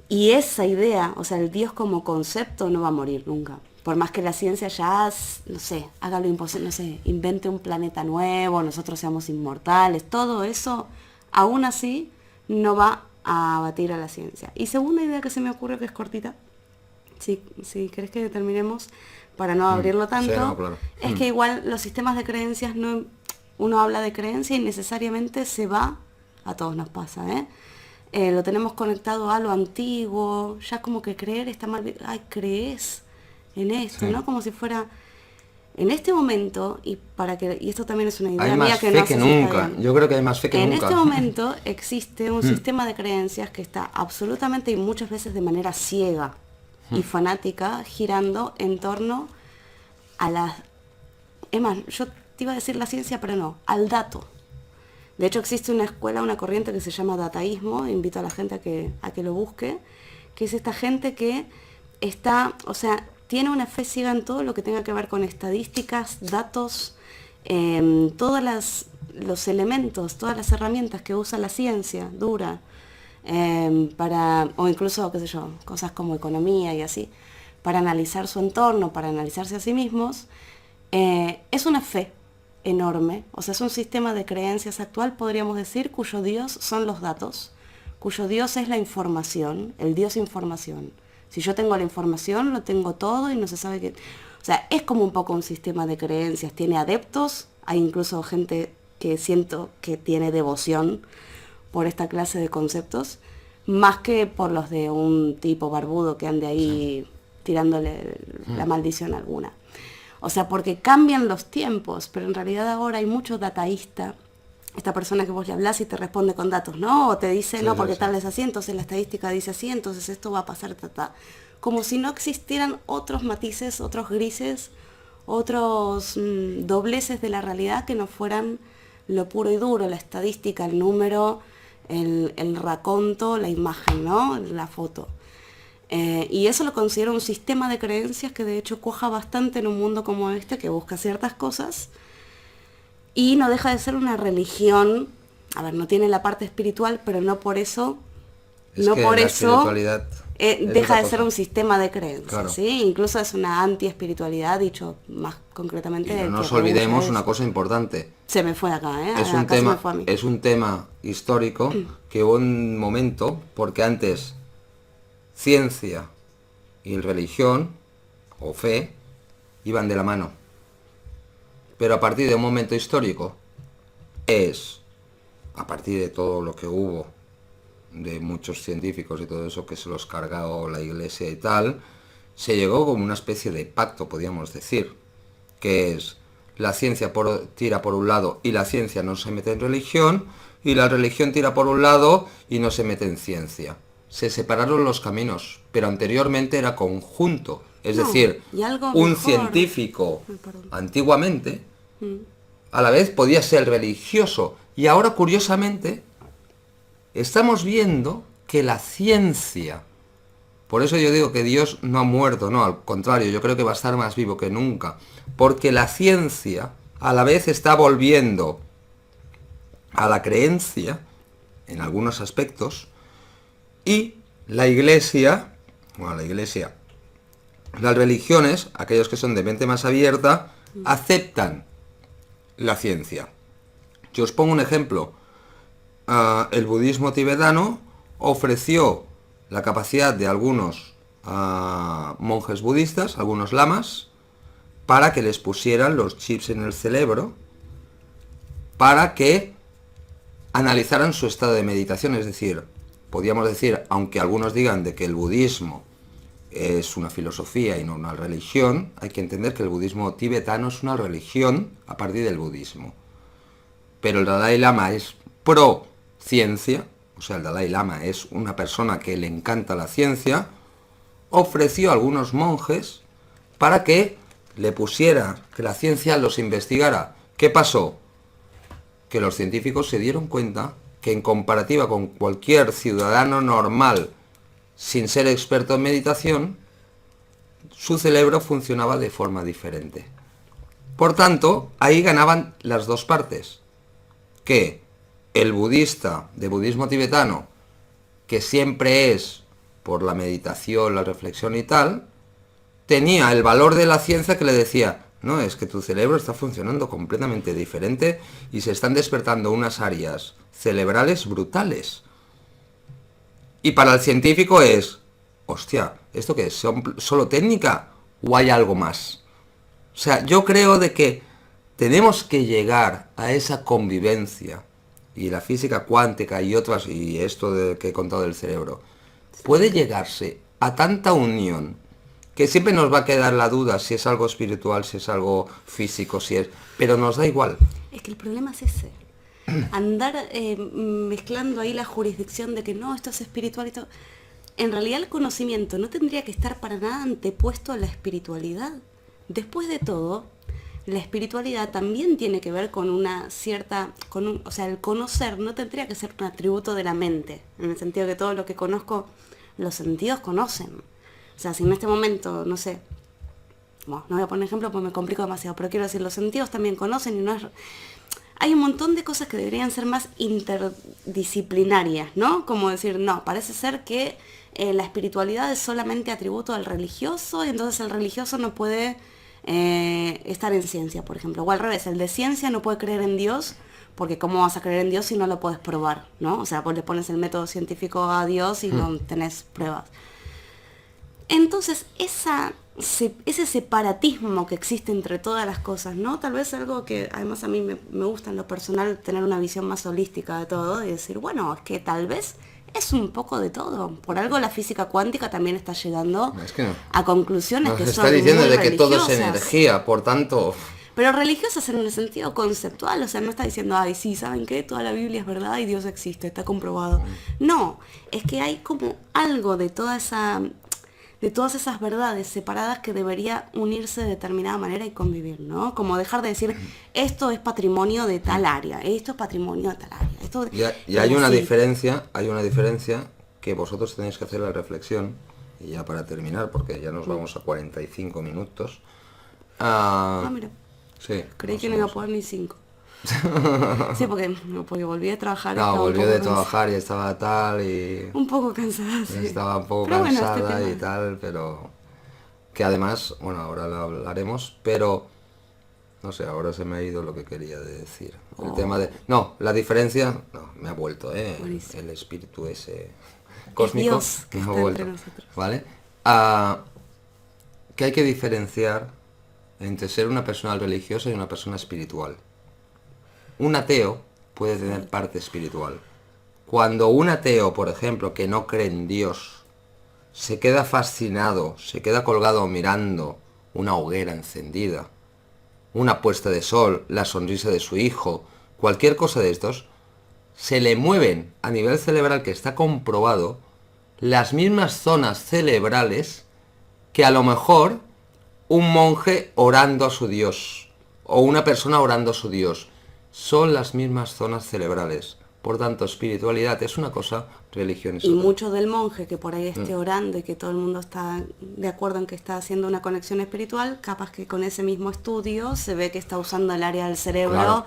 y esa idea, o sea, el Dios como concepto no va a morir nunca. Por más que la ciencia ya, no sé, haga lo imposible, no sé, invente un planeta nuevo, nosotros seamos inmortales, todo eso, aún así, no va a abatir a la ciencia. Y segunda idea que se me ocurre, que es cortita, si querés que terminemos, para no abrirlo tanto, Sí, no, claro. es que igual los sistemas de creencias, no, uno habla de creencia y necesariamente se va, a todos nos pasa, lo tenemos conectado a lo antiguo, ya como que creer está mal, ay, crees en esto, Sí. ¿no? Como si fuera... En este momento, y esto también es una idea Hay mía más que fe no sé que si está nunca. bien. Yo creo que hay más fe que En nunca. este momento existe un sistema de creencias que está absolutamente y muchas veces de manera ciega y fanática girando en torno a las... Es más, yo te iba a decir la ciencia, pero no, al dato. De hecho existe una escuela, una corriente que se llama dataísmo, invito a la gente a que lo busque, que es esta gente que está, o sea, tiene una fe ciega en todo lo que tenga que ver con estadísticas, datos, todos los elementos, todas las herramientas que usa la ciencia dura, o incluso, qué sé yo, cosas como economía y así, para analizar su entorno, para analizarse a sí mismos, es una fe enorme, o sea, es un sistema de creencias actual, podríamos decir, cuyo Dios son los datos, cuyo Dios es la información, el Dios información. Si yo tengo la información, lo tengo todo y no se sabe qué... O sea, es como un poco un sistema de creencias, tiene adeptos, hay incluso gente que siento que tiene devoción por esta clase de conceptos, más que por los de un tipo barbudo que ande ahí tirándole la maldición alguna. O sea, porque cambian los tiempos, pero en realidad ahora hay mucho dataísta, esta persona que vos le hablás y te responde con datos, ¿no? O te dice, Sí, no, sí, porque sí. tal es así, entonces la estadística dice así, entonces esto va a pasar, como si no existieran otros matices, otros grises, otros dobleces de la realidad que no fueran lo puro y duro, la estadística, el número, el raconto, la imagen, ¿no? La foto. Y eso lo considero un sistema de creencias que de hecho cuaja bastante en un mundo como este, que busca ciertas cosas, y no deja de ser una religión. A ver, no tiene la parte espiritual, pero no por eso, Es no que por la eso espiritualidad es deja otra de ser cosa. un sistema de creencias, Claro. ¿sí? Incluso es una anti-espiritual, dicho más Y concretamente. no que nos rehúsa olvidemos eso. una cosa importante. Se me fue acá, ¿eh? Es un Acá se me tema, fue a mí. es un tema histórico que hubo un momento, porque antes ciencia y religión o fe iban de la mano. Pero a partir de un momento histórico a partir de todo lo que hubo de muchos científicos y todo eso que se los cargó la iglesia y tal, se llegó como una especie de pacto, podríamos decir, que es la ciencia tira por un lado y la ciencia no se mete en religión, y la religión tira por un lado y no se mete en ciencia. Se separaron los caminos, pero anteriormente era conjunto. Es No, decir, y algo un mejor. científico Ay, perdón. antiguamente a la vez podía ser religioso. Y ahora, curiosamente, estamos viendo que la ciencia, por eso yo digo que Dios no ha muerto, no, al contrario, yo creo que va a estar más vivo que nunca, porque la ciencia a la vez está volviendo a la creencia, en algunos aspectos, y la iglesia, las religiones, aquellos que son de mente más abierta, aceptan la ciencia. Yo os pongo un ejemplo. El budismo tibetano ofreció la capacidad de algunos monjes budistas, algunos lamas, para que les pusieran los chips en el cerebro, para que analizaran su estado de meditación. Es decir, podríamos decir, aunque algunos digan de que el budismo es una filosofía y no una religión, hay que entender que el budismo tibetano es una religión a partir del budismo. Pero el Dalai Lama es pro ciencia, o sea, el Dalai Lama es una persona que le encanta la ciencia, ofreció a algunos monjes para que le pusiera, que la ciencia los investigara. ¿Qué pasó? Que los científicos se dieron cuenta que en comparativa con cualquier ciudadano normal, sin ser experto en meditación, su cerebro funcionaba de forma diferente. Por tanto, ahí ganaban las dos partes. Que el budista de budismo tibetano, que siempre es por la meditación, la reflexión y tal, tenía el valor de la ciencia que le decía, no, es que tu cerebro está funcionando completamente diferente y se están despertando unas áreas cerebrales brutales. Y para el científico es, hostia, ¿esto qué es? ¿Solo técnica o hay algo más? O sea, yo creo de que tenemos que llegar a esa convivencia, y la física cuántica y otras, y esto que he contado del cerebro, puede llegarse a tanta unión que siempre nos va a quedar la duda si es algo espiritual, si es algo físico, si es... Pero nos da igual. Es que el problema es ese. Andar mezclando ahí la jurisdicción de que no, esto es espiritual y todo. En realidad el conocimiento no tendría que estar para nada antepuesto a la espiritualidad. Después de todo, la espiritualidad también tiene que ver con una cierta... o sea, el conocer no tendría que ser un atributo de la mente, en el sentido que todo lo que conozco, los sentidos conocen. O sea, si en este momento, no sé, bueno, no voy a poner ejemplo porque me complico demasiado, pero quiero decir, los sentidos también conocen y no es... Hay un montón de cosas que deberían ser más interdisciplinarias, ¿no? Como decir, no, parece ser que la espiritualidad es solamente atributo al religioso y entonces el religioso no puede estar en ciencia, por ejemplo. O al revés, el de ciencia no puede creer en Dios porque ¿cómo vas a creer en Dios si no lo puedes probar, ¿no? O sea, vos le pones el método científico a Dios y no tenés pruebas. Entonces, ese separatismo que existe entre todas las cosas, ¿no? Tal vez algo que además a mí me gusta en lo personal tener una visión más holística de todo y decir, bueno, es que tal vez es un poco de todo. Por algo la física cuántica también está llegando a conclusiones que son está diciendo muy de que todo es religiosas. energía, por tanto... Pero religiosas en el sentido conceptual, o sea, no está diciendo, ay, sí, ¿saben qué? Toda la Biblia es verdad y Dios existe, está comprobado. No, es que hay como algo de todas esas verdades separadas que debería unirse de determinada manera y convivir, ¿no? Como dejar de decir, esto es patrimonio de tal área, esto es patrimonio de tal área. Esto Y hay una diferencia que vosotros tenéis que hacer la reflexión, y ya para terminar, porque ya nos vamos a 45 minutos. Mira, Sí. creí que no iba a poder ni 5. Sí, porque volví a trabajar. No, volvió de trabajar y estaba tal y... Un poco cansada, sí. Estaba un poco Pero cansada bueno, este y tal, pero... Que además, bueno, ahora lo hablaremos, pero... No sé, ahora se me ha ido lo que quería decir. El tema de... No, la diferencia... No, me ha vuelto, Buenísimo. el espíritu ese cósmico. Dios que me ha está vuelto, entre nosotros. ¿vale? Que hay que diferenciar entre ser una persona religiosa y una persona espiritual. Un ateo puede tener parte espiritual. Cuando un ateo, por ejemplo, que no cree en Dios, se queda fascinado, se queda colgado mirando una hoguera encendida, una puesta de sol, la sonrisa de su hijo, cualquier cosa de estos, se le mueven a nivel cerebral, que está comprobado, las mismas zonas cerebrales que a lo mejor un monje orando a su Dios o una persona orando a su Dios. Son las mismas zonas cerebrales. Por tanto, espiritualidad es una cosa, religión es Y otra. mucho del monje que por ahí esté orando y que todo el mundo está de acuerdo en que está haciendo una conexión espiritual, capaz que con ese mismo estudio se ve que está usando el área del cerebro, Claro,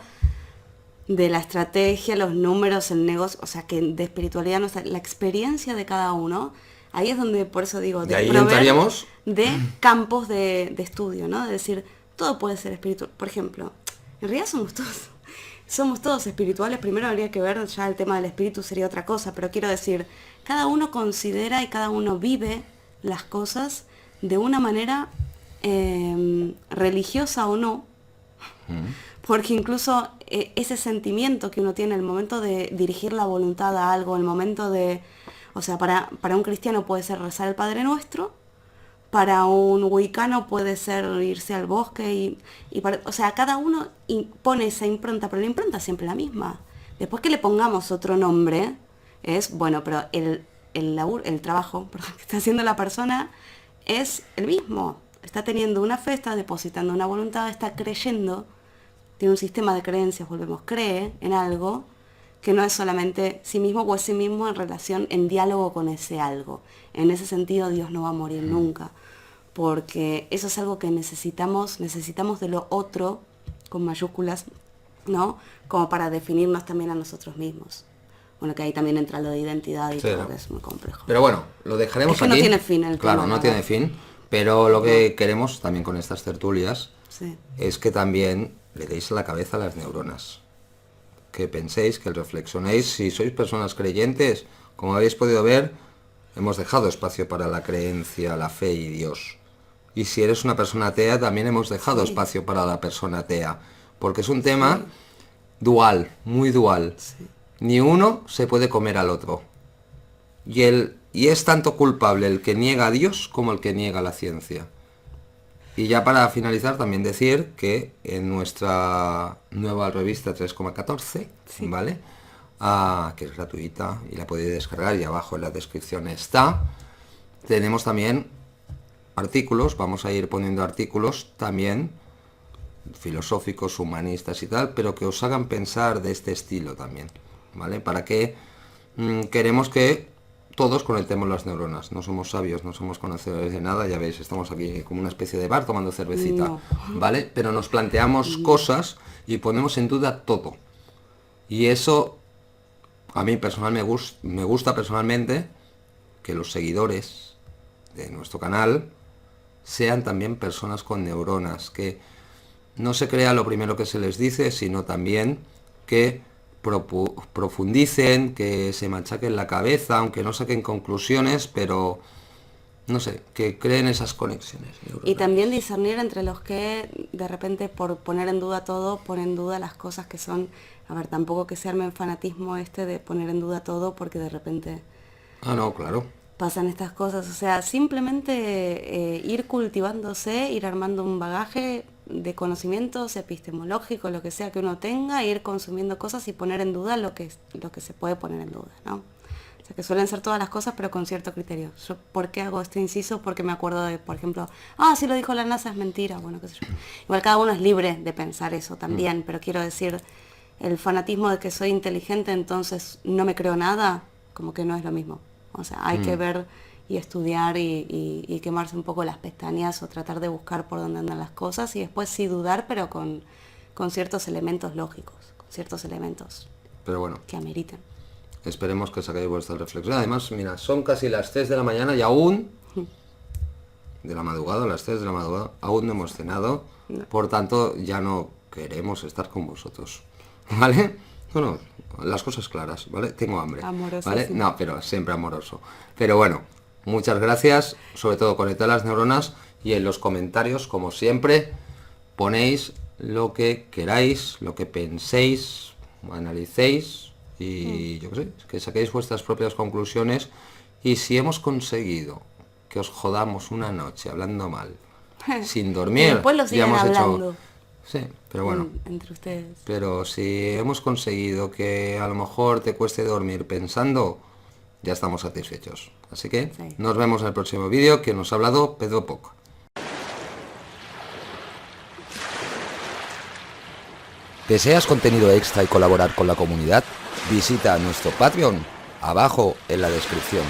de la estrategia, los números, el negocio, o sea que de espiritualidad no está, la experiencia de cada uno, ahí es donde, por eso digo, De ahí proveer entraríamos... de campos de estudio, ¿no? De decir, todo puede ser espiritual. Por ejemplo, en realidad somos todos espirituales. Primero habría que ver, ya el tema del espíritu sería otra cosa, pero quiero decir, cada uno considera y cada uno vive las cosas de una manera religiosa o no, porque incluso ese sentimiento que uno tiene en el momento de dirigir la voluntad a algo, el momento de, o sea, para un cristiano puede ser rezar el Padre Nuestro, para un wicano puede ser irse al bosque o sea, cada uno pone esa impronta, pero la impronta es siempre la misma. Después que le pongamos otro nombre, es, bueno, pero el trabajo que está haciendo la persona es el mismo. Está teniendo una fe, está depositando una voluntad, está creyendo, tiene un sistema de creencias, cree en algo que no es solamente sí mismo o es sí mismo en relación, en diálogo con ese algo. En ese sentido Dios no va a morir nunca, porque eso es algo que necesitamos de lo otro, con mayúsculas, ¿no? Como para definirnos también a nosotros mismos. Bueno, que ahí también entra lo de identidad y Sí, todo, ¿no? que es muy complejo. Pero bueno, lo dejaremos Es que aquí. no tiene fin el Claro, tema, no la tiene verdad. fin, pero lo que queremos también con estas tertulias Sí. es que también le deis a la cabeza a las neuronas. Que penséis, que reflexionéis. Si sois personas creyentes, como habéis podido ver, hemos dejado espacio para la creencia, la fe y Dios. Y si eres una persona atea, también hemos dejado espacio para la persona atea. Porque es un tema dual, muy dual. Sí. Ni uno se puede comer al otro. Y Y es tanto culpable el que niega a Dios como el que niega la ciencia. Y ya para finalizar también decir que en nuestra nueva revista 3,14, Sí. ¿vale? Que es gratuita y la podéis descargar y abajo en la descripción está. Tenemos también artículos, vamos a ir poniendo artículos también filosóficos, humanistas y tal, pero que os hagan pensar de este estilo también, ¿vale? Para que queremos que todos conectemos las neuronas. No somos sabios, no somos conocedores de nada, ya veis, estamos aquí como una especie de bar tomando cervecita, No. ¿vale? Pero nos planteamos cosas y ponemos en duda todo. Y eso a mí me gusta personalmente que los seguidores de nuestro canal sean también personas con neuronas, que no se crea lo primero que se les dice, sino también que profundicen, que se machaquen la cabeza, aunque no saquen conclusiones, pero no sé, que creen esas conexiones Y neuronales. también discernir entre los que de repente por poner en duda todo, ponen en duda las cosas que son, a ver, tampoco que se arme en fanatismo de poner en duda todo porque de repente Ah, no, claro. pasan estas cosas, o sea, simplemente ir cultivándose, ir armando un bagaje de conocimientos epistemológicos, lo que sea que uno tenga, ir consumiendo cosas y poner en duda lo que se puede poner en duda, ¿no? O sea, que suelen ser todas las cosas, pero con cierto criterio. Yo, ¿por qué hago este inciso? Porque me acuerdo de, por ejemplo, si lo dijo la NASA es mentira, bueno, qué sé yo. Igual cada uno es libre de pensar eso también, pero quiero decir, el fanatismo de que soy inteligente, entonces no me creo nada, como que no es lo mismo. O sea, hay que ver y estudiar y quemarse un poco las pestañas o tratar de buscar por dónde andan las cosas y después sí dudar, pero con ciertos elementos lógicos, con ciertos elementos Pero bueno, que ameriten. esperemos que saquéis vuestra reflexión. Además, mira, son casi las 3 de la mañana y aún, de la madrugada, a las 3 de la madrugada, aún no hemos cenado. Por tanto, ya no queremos estar con vosotros. ¿Vale? Bueno, las cosas claras, ¿vale? Tengo hambre. Amoroso, ¿Vale? sí. No, pero siempre amoroso. Pero bueno, muchas gracias. Sobre todo, conectad las neuronas y en los comentarios, como siempre, ponéis lo que queráis, lo que penséis, analicéis y yo qué sé, que saquéis vuestras propias conclusiones. Y si hemos conseguido que os jodamos una noche hablando mal, sin dormir, Y después lo ya siguen hemos hablando. hecho... Sí, pero bueno. Entre ustedes. Pero si hemos conseguido que a lo mejor te cueste dormir pensando, ya estamos satisfechos. Así que Sí. nos vemos en el próximo vídeo, que nos ha hablado Pedro Poc. ¿Deseas contenido extra y colaborar con la comunidad? Visita nuestro Patreon, abajo en la descripción.